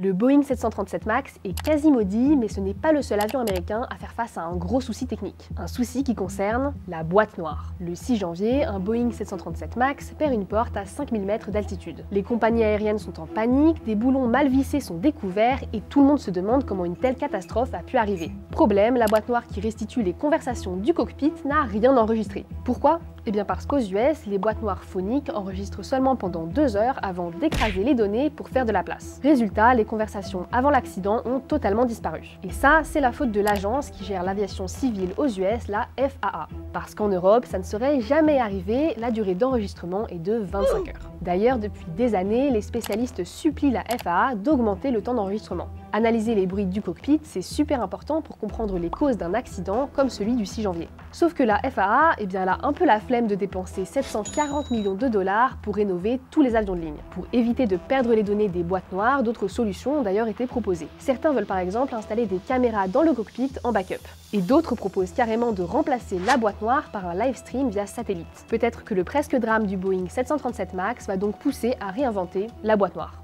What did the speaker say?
Le Boeing 737 MAX est quasi maudit, mais ce n'est pas le seul avion américain à faire face à un gros souci technique. Un souci qui concerne la boîte noire. Le 6 janvier, un Boeing 737 MAX perd une porte à 5000 mètres d'altitude. Les compagnies aériennes sont en panique, des boulons mal vissés sont découverts et tout le monde se demande comment une telle catastrophe a pu arriver. Problème, la boîte noire qui restitue les conversations du cockpit n'a rien enregistré. Pourquoi ? Eh bien parce qu'aux US, les boîtes noires phoniques enregistrent seulement pendant 2 heures avant d'écraser les données pour faire de la place. Résultat, les conversations avant l'accident ont totalement disparu. Et ça, c'est la faute de l'agence qui gère l'aviation civile aux US, la FAA. Parce qu'en Europe, ça ne serait jamais arrivé, la durée d'enregistrement est de 25 heures. D'ailleurs, depuis des années, les spécialistes supplient la FAA d'augmenter le temps d'enregistrement. Analyser les bruits du cockpit, c'est super important pour comprendre les causes d'un accident comme celui du 6 janvier. Sauf que la FAA, eh bien, elle a un peu la flemme de dépenser 740 millions de dollars pour rénover tous les avions de ligne. Pour éviter de perdre les données des boîtes noires, d'autres solutions ont d'ailleurs été proposées. Certains veulent par exemple installer des caméras dans le cockpit en backup. Et d'autres proposent carrément de remplacer la boîte noire par un live stream via satellite. Peut-être que le presque drame du Boeing 737 MAX va donc pousser à réinventer la boîte noire.